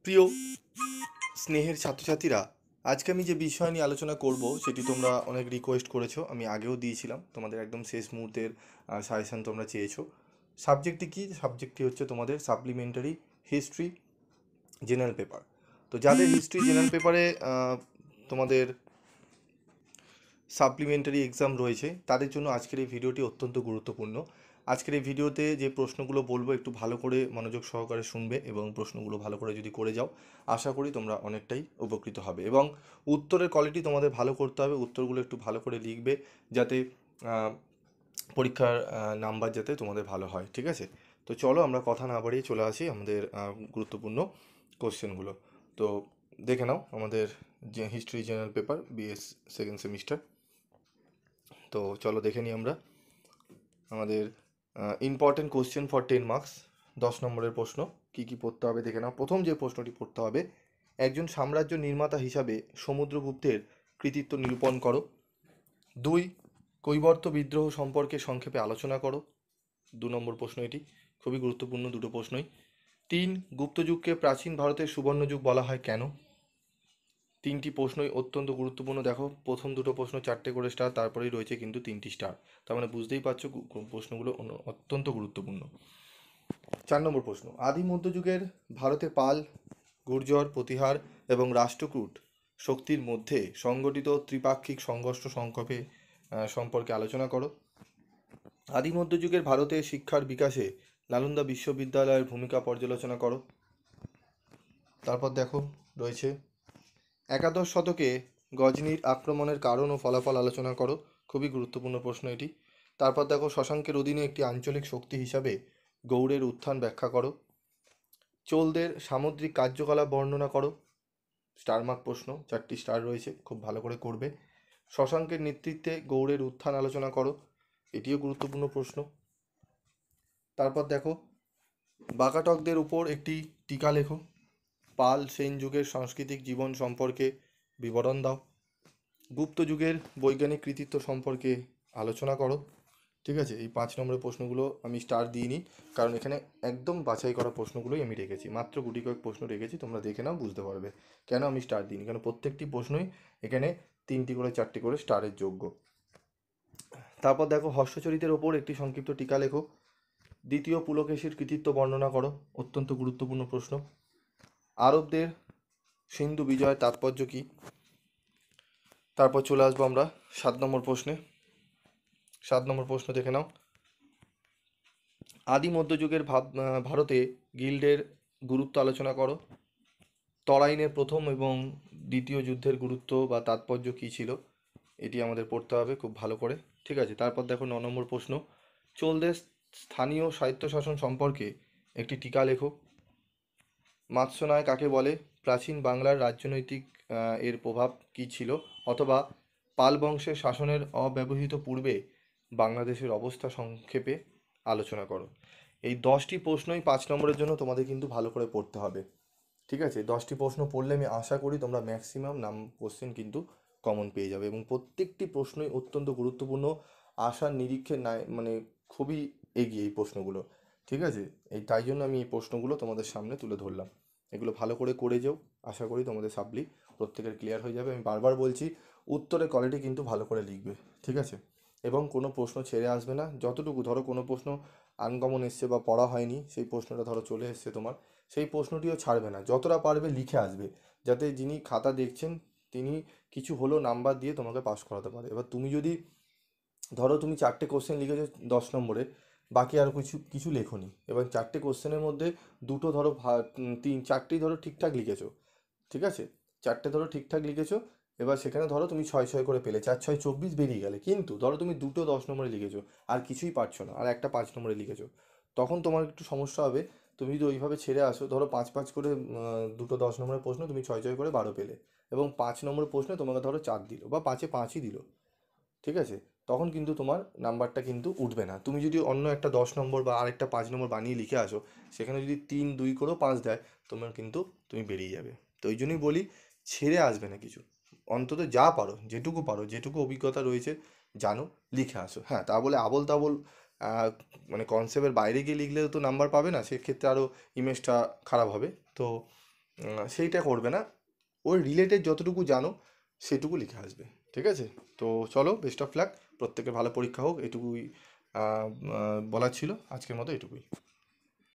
প্রিয় স্নেহের ছাত্রছাত্রীরা, আজকে আমি যে বিষয় নিয়ে আলোচনা করব সেটি তোমরা অনেক রিকোয়েস্ট করেছো, আমি আগেও দিয়েছিলাম, তোমাদের একদম শেষ মুহূর্তের সাজেশন তোমরা চেয়েছো। সাবজেক্টটি কি? সাবজেক্টটি হচ্ছে তোমাদের সাপ্লিমেন্টারি হিস্ট্রি জেনারেল পেপার। তো যাদের হিস্ট্রি জেনারেল পেপারে তোমাদের সাপ্লিমেন্টারি এক্সাম রয়েছে তাদের জন্য আজকের এই ভিডিওটি অত্যন্ত গুরুত্বপূর্ণ। আজকের এই ভিডিওতে যে প্রশ্নগুলো বলবো একটু ভালো করে মনোযোগ সহকারে শুনবে এবং প্রশ্নগুলো ভালো করে যদি করে যাও, আশা করি তোমরা অনেকটাই উপকৃত হবে। এবং উত্তরের কোয়ালিটি তোমাদের ভালো করতে হবে, উত্তরগুলো একটু ভালো করে লিখবে যাতে পরীক্ষার নাম্বার যাতে তোমাদের ভালো হয়। ঠিক আছে, তো চলো আমরা কথা না বাড়িয়ে চলে আসি আমাদের গুরুত্বপূর্ণ কোশ্চেনগুলো। তো দেখে নাও আমাদের যে history general paper BS second semester. তো চলো দেখে নিই আমরা আমাদের ইম্পর্টেন্ট কোশ্চেন ফর 10 মার্কস। 10 নম্বরের প্রশ্ন কি কি পড়তে হবে দেখে নাও। প্রথম যে প্রশ্নটি পড়তে হবে, একজন সাম্রাজ্য নির্মাতা হিসাবে সমুদ্রগুপ্তের কৃতিত্ব নিরূপণ করো। 2, কৈবর্ত বিদ্রোহ সম্পর্কে সংক্ষেপে আলোচনা করো। 2 নম্বর প্রশ্ন, এটি খুবই গুরুত্বপূর্ণ দুটো প্রশ্নই। 3, গুপ্তযুগকে প্রাচীন ভারতের সুবর্ণযুগ বলা হয় কেন? তিনটি প্রশ্নই অত্যন্ত গুরুত্বপূর্ণ। দেখো প্রথম দুটো প্রশ্ন 4টে করে স্টার, তারপরেই রয়েছে কিন্তু 3টি স্টার, তার মানে বুঝতেই পারছো প্রশ্নগুলো অত্যন্ত গুরুত্বপূর্ণ। 4 নম্বর প্রশ্ন, আদি মধ্যযুগের ভারতে পাল, গুর্জর, প্রতিহার এবং রাষ্ট্রকূট শক্তির মধ্যে সংগঠিত ত্রিপাক্ষিক সংঘর্ষ সংক্ষেপে সম্পর্কে আলোচনা করো। আদি মধ্যযুগের ভারতে শিক্ষার বিকাশে নালন্দা বিশ্ববিদ্যালয়ের ভূমিকা পর্যালোচনা করো। তারপর দেখো রয়েছে একাদশ শতকে গজনির আক্রমণের কারণ ও ফলাফল আলোচনা করো। খুবই গুরুত্বপূর্ণ প্রশ্ন এটি। তারপর দেখো শশাঙ্কের অধীনে একটি আঞ্চলিক শক্তি হিসাবে গৌড়ের উত্থান ব্যাখ্যা করো। চোলদের সামুদ্রিক কার্যকলাপ বর্ণনা করো। স্টার মার্ক প্রশ্ন, 4টি স্টার রয়েছে, খুব ভালো করে করবে। শশাঙ্কের নেতৃত্বে গৌড়ের উত্থান আলোচনা করো, এটিও গুরুত্বপূর্ণ প্রশ্ন। তারপর দেখো বাকাটকদের উপর একটি টিকা লেখো। পাল সেন যুগের সাংস্কৃতিক জীবন সম্পর্কে বিবরণ দাও। গুপ্ত যুগের বৈজ্ঞানিক কৃতিত্ব সম্পর্কে আলোচনা করো। ঠিক আছে, এই 5 নম্বরের প্রশ্নগুলো আমি স্টার দিইনি, কারণ এখানে একদম বাছাই করা প্রশ্নগুলোই আমি রেখেছি, মাত্র গুটি কয়েক প্রশ্ন রেখেছি, তোমরা দেখে নাও বুঝতে পারবে কেন আমি স্টার দিইনি, কারণ প্রত্যেকটি প্রশ্নই এখানে 3টি করে 4টি করে স্টারের যোগ্য। তারপর দেখো হর্ষচরিতের ওপর একটি সংক্ষিপ্ত টিকা লেখো। দ্বিতীয় পুলকেশীর কৃতিত্ব বর্ণনা করো, অত্যন্ত গুরুত্বপূর্ণ প্রশ্ন। আরবদের সিন্ধু বিজয়ের তাৎপর্য কী? তারপর চলে আসবো আমরা 7 নম্বর প্রশ্নে। 7 নম্বর প্রশ্ন দেখে নাও, আদি মধ্যযুগের ভারতে গিল্ডের গুরুত্ব আলোচনা করো। তরাইনের প্রথম এবং দ্বিতীয় যুদ্ধের গুরুত্ব বা তাৎপর্য কী ছিল, এটি আমাদের পড়তে হবে খুব ভালো করে। ঠিক আছে, তারপর দেখো 9 নম্বর প্রশ্ন, চোলদের স্থানীয় স্বায়ত্তশাসন সম্পর্কে একটি টিকা লেখো। মাৎস্যন্যায় কাকে বলে? প্রাচীন বাংলার রাজনৈতিক এর প্রভাব কী ছিল? অথবা পাল বংশের শাসনের অব্যবহৃত পূর্বে বাংলাদেশের অবস্থা সংক্ষেপে আলোচনা করো। এই 10টি প্রশ্নই 5 নম্বরের জন্য তোমাদের কিন্তু ভালো করে পড়তে হবে। ঠিক আছে, 10টি প্রশ্ন পড়লে আমি আশা করি তোমরা ম্যাক্সিমাম কোশ্চেন কিন্তু কমন পেয়ে যাবে, এবং প্রত্যেকটি প্রশ্নই অত্যন্ত গুরুত্বপূর্ণ। আশার নিরীক্ষে নাই মানে খুবই এগিয়ে এই প্রশ্নগুলো। ঠিক আছে, তাই জন্য আমি এই প্রশ্নগুলো তোমাদের সামনে তুলে ধরলাম। এগুলো ভালো করে করে যাও, আশা করি তোমাদের সাপ্লি প্রত্যেকের ক্লিয়ার হয়ে যাবে। আমি বারবার বলছি, উত্তরের কোয়ালিটি কিন্তু ভালো করে লিখবে। ঠিক আছে, এবং কোনো প্রশ্ন ছেড়ে আসবে না। যতটুকু ধরো কোনো প্রশ্ন আনকমন এসছে বা পড়া হয়নি, সেই প্রশ্নটা ধরো চলে এসছে তোমার, সেই প্রশ্নটিও ছাড়বে না, যতটা পারবে লিখে আসবে, যাতে যিনি খাতা দেখছেন তিনি কিছু হলেও নাম্বার দিয়ে তোমাকে পাস করাতে পারে। এবার তুমি যদি ধরো তুমি 4টে কোশ্চেন লিখেছো 10 নম্বরে, বাকি আর কিছু কিছু লেখোনি, এবার 4টে কোশ্চেনের মধ্যে দুটো ধরো 4টেই ধরো ঠিকঠাক লিখেছো। ঠিক আছে, 4টে ধরো ঠিকঠাক লিখেছো, এবার সেখানে ধরো তুমি 6 করে পেলে, 4 6 24 বেরিয়ে গেলে, কিন্তু ধরো তুমি দুটো 10 নম্বরে লিখেছো, আর কিছুই পারছো না, আর একটা 5 নম্বরে লিখেছো, তখন তোমার একটু সমস্যা হবে। তুমি যদি ওইভাবে ছেড়ে আসো, ধরো 5 5 করে দুটো 10 নম্বরের প্রশ্ন তুমি 6 6 করে 12 পেলে, এবং 5 নম্বর প্রশ্নে তোমাকে ধরো 4 দিল বা 5-এ 5ই দিল, ঠিক আছে, তখন কিন্তু তোমার নাম্বারটা কিন্তু উঠবে না। তুমি যদি অন্য একটা 10 নম্বর বা আরেকটা 5 নম্বর বানিয়ে লিখে আসো, সেখানে যদি 3 2 করেও 5 দেয়, তোমার কিন্তু তুমি বেরিয়ে যাবে। তো ওই জন্যই বলি, ছেড়ে আসবে না কিছু, অন্তত যা পারো, যেটুকু অভিজ্ঞতা রয়েছে জানো, লিখে আসো। হ্যাঁ, তা বলে আবোল তাবোল আহ, মানে কনসেপ্টের বাইরে গিয়ে লিখলে তো নাম্বার পাবে না, সেক্ষেত্রে আরও ইমেজটা খারাপ হবে। তো সেইটা করবে না, ওই রিলেটেড যতটুকু জানো সেটুকু লিখে আসবে। ঠিক আছে, তো চলো, বেস্ট অফ লাক, প্রত্যেকের ভালো পরীক্ষা হোক, এটুকুই বলার ছিল। আজকের মতো এটুকুই।